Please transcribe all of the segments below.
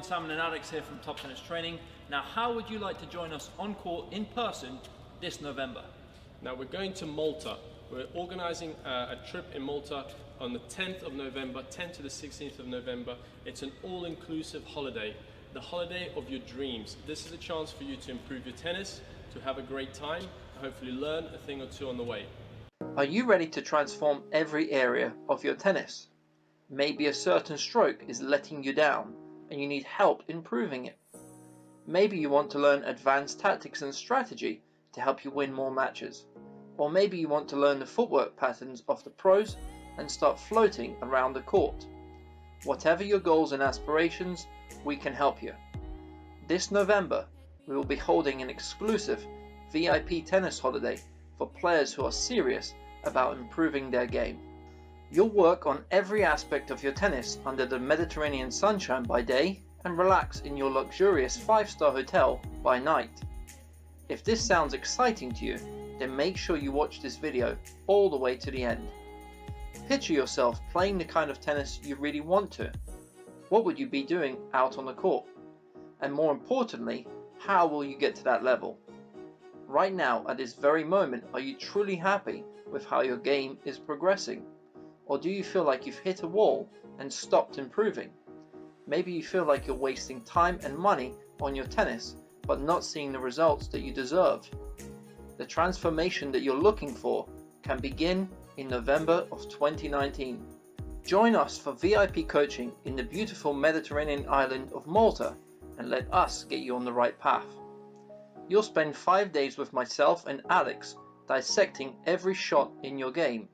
Simon and Alex here from Top Tennis Training. Now, how would you like to join us on court in person this November? Now we're going to Malta. We're organising a trip in Malta on the 10th of November, 10th to the 16th of November. It's an all-inclusive holiday, the holiday of your dreams. This is a chance for you to improve your tennis, to have a great time, and hopefully learn a thing or two on the way. Are you ready to transform every area of your tennis? Maybe a certain stroke is letting you down and you need help improving it. Maybe you want to learn advanced tactics and strategy to help you win more matches. Or maybe you want to learn the footwork patterns of the pros and start floating around the court. Whatever your goals and aspirations, we can help you. This November, we will be holding an exclusive VIP tennis holiday for players who are serious about improving their game. You'll work on every aspect of your tennis under the Mediterranean sunshine by day and relax in your luxurious 5-star hotel by night. If this sounds exciting to you, then make sure you watch this video all the way to the end. Picture yourself playing the kind of tennis you really want to. What would you be doing out on the court? And more importantly, how will you get to that level? Right now, at this very moment, are you truly happy with how your game is progressing? Or do you feel like you've hit a wall and stopped improving? Maybe you feel like you're wasting time and money on your tennis, but not seeing the results that you deserve. The transformation that you're looking for can begin in November of 2019. Join us for VIP coaching in the beautiful Mediterranean island of Malta and let us get you on the right path. You'll spend 5 days with myself and Alex dissecting every shot in your game,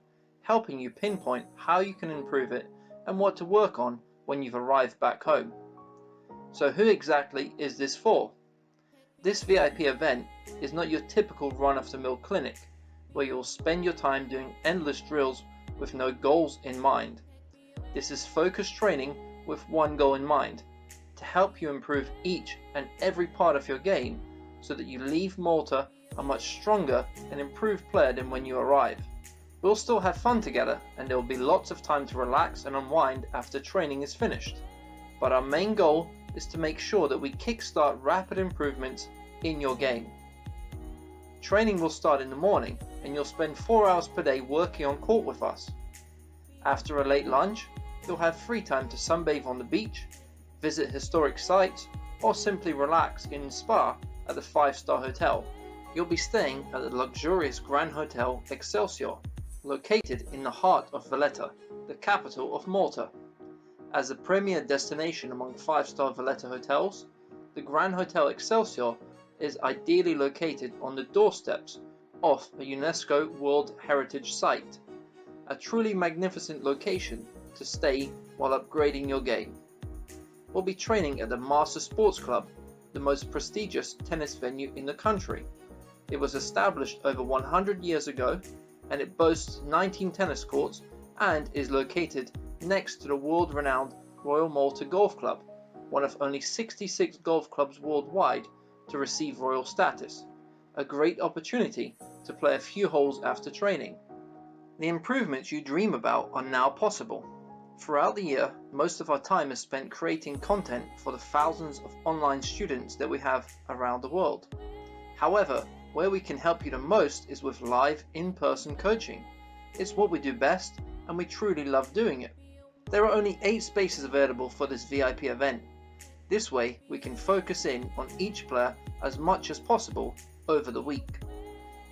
helping you pinpoint how you can improve it and what to work on when you've arrived back home. So who exactly is this for? This VIP event is not your typical run-of-the-mill clinic where you'll spend your time doing endless drills with no goals in mind. This is focused training with one goal in mind, to help you improve each and every part of your game so that you leave Malta a much stronger and improved player than when you arrive. We'll still have fun together and there will be lots of time to relax and unwind after training is finished. But our main goal is to make sure that we kickstart rapid improvements in your game. Training will start in the morning and you'll spend 4 hours per day working on court with us. After a late lunch, you'll have free time to sunbathe on the beach, visit historic sites, or simply relax in spa at the 5-star hotel. You'll be staying at the luxurious Grand Hotel Excelsior, located in the heart of Valletta, the capital of Malta. As a premier destination among 5-star Valletta hotels, the Grand Hotel Excelsior is ideally located on the doorsteps of a UNESCO World Heritage Site, a truly magnificent location to stay while upgrading your game. We'll be training at the Marsa Sports Club, the most prestigious tennis venue in the country. It was established over 100 years ago and it boasts 19 tennis courts and is located next to the world-renowned Royal Malta Golf Club, one of only 66 golf clubs worldwide to receive royal status, a great opportunity to play a few holes after training. The improvements you dream about are now possible. Throughout the year, most of our time is spent creating content for the thousands of online students that we have around the world. However, where we can help you the most is with live, in-person coaching. It's what we do best, and we truly love doing it. There are only 8 spaces available for this VIP event. This way, we can focus in on each player as much as possible over the week.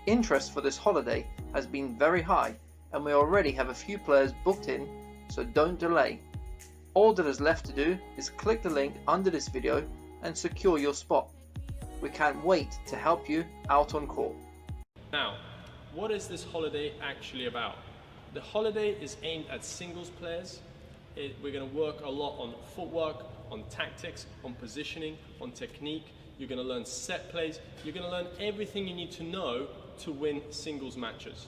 Interest for this holiday has been very high, and we already have a few players booked in, so don't delay. All that is left to do is click the link under this video and secure your spot. We can't wait to help you out on court. Now, what is this holiday actually about? The holiday is aimed at singles players. We're going to work a lot on footwork, on tactics, on positioning, on technique. You're going to learn set plays. You're going to learn everything you need to know to win singles matches.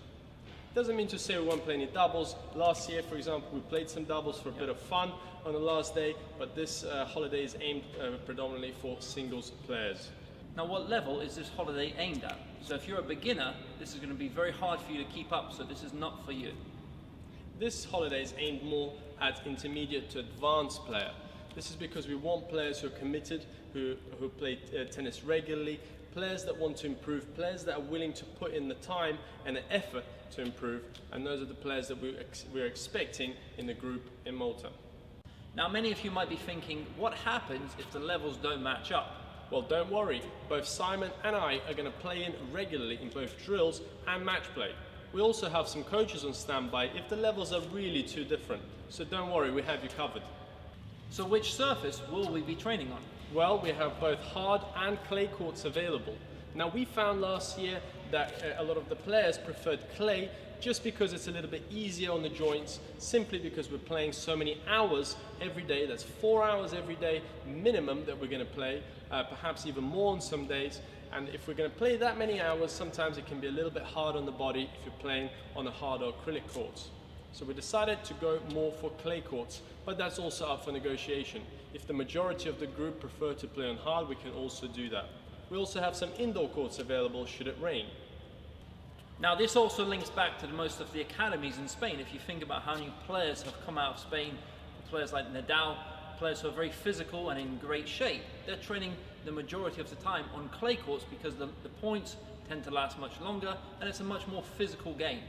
Doesn't mean to say we won't play any doubles. Last year, for example, we played some doubles for a bit of fun on the last day, but this holiday is aimed predominantly for singles players. Now, what level is this holiday aimed at? So if you're a beginner, this is going to be very hard for you to keep up, so this is not for you. This holiday is aimed more at intermediate to advanced player. This is because we want players who are committed, who play tennis regularly, players that want to improve, players that are willing to put in the time and the effort to improve, and those are the players that we're expecting in the group in Malta. Now, many of you might be thinking, what happens if the levels don't match up? Well, don't worry, both Simon and I are going to play in regularly in both drills and match play. We also have some coaches on standby if the levels are really too different, so don't worry, we have you covered. So which surface will we be training on? Well, we have both hard and clay courts available. Now, we found last year that a lot of the players preferred clay just because it's a little bit easier on the joints, simply because we're playing so many hours every day. That's 4 hours every day minimum that we're going to play, perhaps even more on some days. And if we're going to play that many hours, sometimes it can be a little bit hard on the body if you're playing on the harder acrylic courts. So we decided to go more for clay courts, but that's also up for negotiation. If the majority of the group prefer to play on hard, we can also do that. We also have some indoor courts available should it rain. Now, this also links back to most of the academies in Spain. If you think about how many players have come out of Spain, players like Nadal, players who are very physical and in great shape, they're training the majority of the time on clay courts because the points tend to last much longer and it's a much more physical game.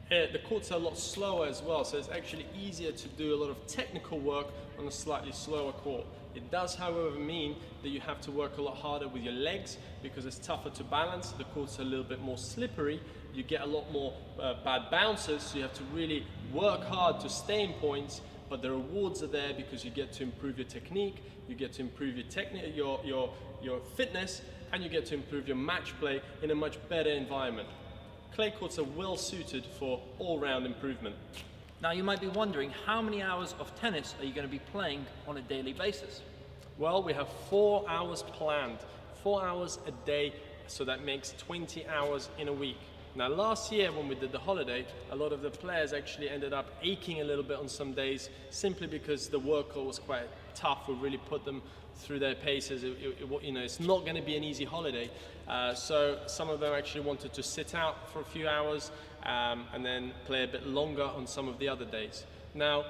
The courts are a lot slower as well, so it's actually easier to do a lot of technical work on a slightly slower court. It does, however, mean that you have to work a lot harder with your legs because it's tougher to balance. The courts are a little bit more slippery. You get a lot more bad bounces, so you have to really work hard to stay in points, but the rewards are there because you get to improve your technique, you get to improve your fitness, and you get to improve your match play in a much better environment. Clay courts are well suited for all-round improvement. Now, you might be wondering, how many hours of tennis are you going to be playing on a daily basis? Well, we have 4 hours planned, 4 hours a day, so that makes 20 hours in a week. Now, last year when we did the holiday, a lot of the players actually ended up aching a little bit on some days simply because the workload was quite tough. We really put them through their paces. It's not going to be an easy holiday. So some of them actually wanted to sit out for a few hours and then play a bit longer on some of the other days. Now,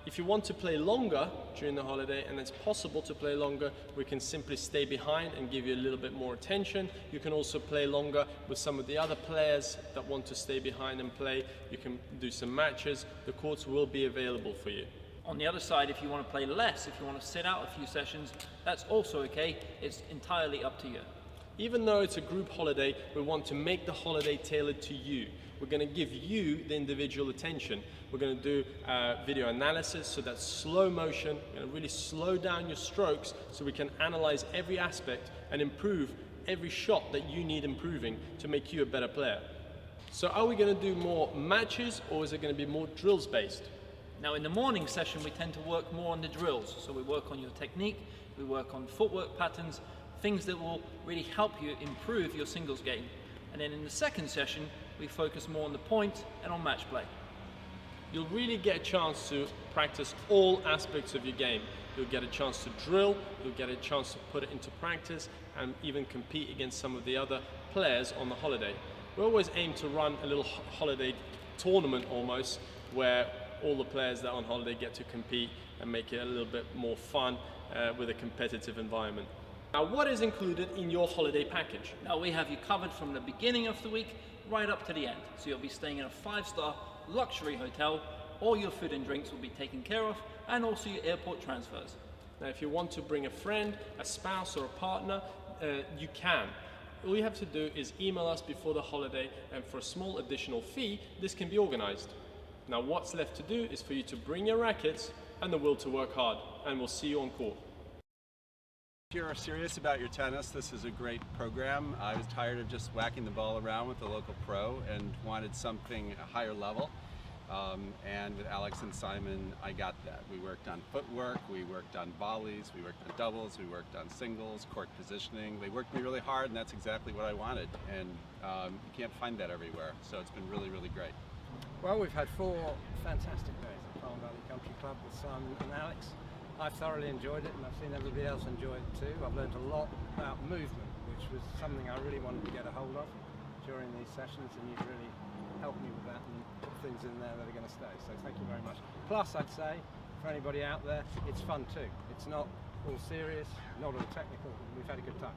if you want to play longer during the holiday, and it's possible to play longer, we can simply stay behind and give you a little bit more attention. You can also play longer with some of the other players that want to stay behind and play. You can do some matches. The courts will be available for you. On the other side, if you want to play less, if you want to sit out a few sessions, that's also okay. It's entirely up to you. Even though it's a group holiday, we want to make the holiday tailored to you. We're going to give you the individual attention. We're going to do video analysis, so that's slow motion. We're going to really slow down your strokes so we can analyze every aspect and improve every shot that you need improving to make you a better player. So are we going to do more matches, or is it going to be more drills based? Now, in the morning session, we tend to work more on the drills. So we work on your technique, we work on footwork patterns, things that will really help you improve your singles game. And then in the second session, we focus more on the point and on match play. You'll really get a chance to practice all aspects of your game. You'll get a chance to drill, you'll get a chance to put it into practice, and even compete against some of the other players on the holiday. We always aim to run a little holiday tournament almost, where all the players that are on holiday get to compete and make it a little bit more fun with a competitive environment. Now, what is included in your holiday package? Now, we have you covered from the beginning of the week right up to the end. So you'll be staying in a 5-star luxury hotel, all your food and drinks will be taken care of, and also your airport transfers. Now, if you want to bring a friend, a spouse or a partner, you can. All you have to do is email us before the holiday, and for a small additional fee, this can be organized. Now, what's left to do is for you to bring your rackets and the will to work hard, and we'll see you on court. If you're serious about your tennis, this is a great program. I was tired of just whacking the ball around with the local pro and wanted something a higher level. And with Alex and Simon, I got that. We worked on footwork, we worked on volleys, we worked on doubles, we worked on singles, court positioning. They worked me really hard, and that's exactly what I wanted. And you can't find that everywhere, so it's been really, really great. Well, we've had 4 fantastic days at Palm Valley Country Club with Simon and Alex. I've thoroughly enjoyed it, and I've seen everybody else enjoy it too. I've learned a lot about movement, which was something I really wanted to get a hold of during these sessions, and you've really helped me with that and put things in there that are going to stay. So thank you very much. Plus, I'd say for anybody out there, it's fun too. It's not all serious, not all technical. We've had a good time.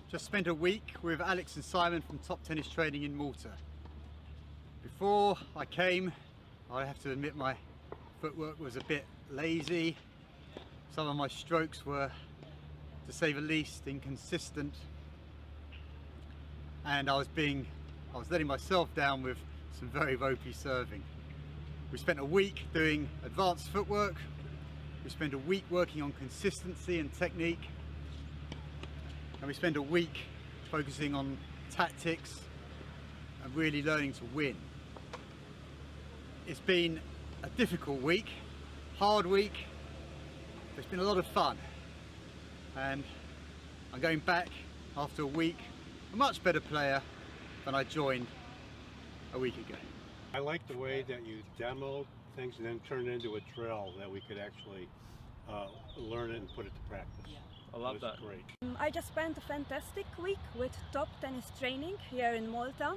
Just spent a week with Alex and Simon from Top Tennis Training in Malta. Before I came, I have to admit my footwork was a bit lazy. Some of my strokes were, to say the least, inconsistent. And I was letting myself down with some very ropey serving. We spent a week doing advanced footwork. We spent a week working on consistency and technique. And we spent a week focusing on tactics and really learning to win. It's been a difficult week, hard week. It's been a lot of fun. And I'm going back after a week, a much better player than I joined a week ago. I like the way that you demoed things and then turned it into a drill that we could actually learn it and put it to practice. I love that. Great. I just spent a fantastic week with Top Tennis Training here in Malta.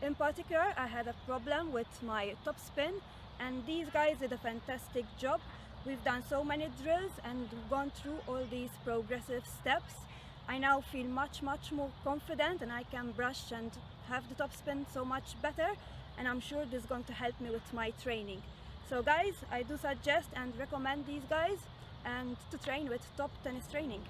In particular, I had a problem with my top spin, and these guys did a fantastic job. We've done so many drills and gone through all these progressive steps. I now feel much more confident, and I can brush and have the top spin so much better, and I'm sure this is going to help me with my training. So guys, I do suggest and recommend these guys and to train with Top Tennis Training.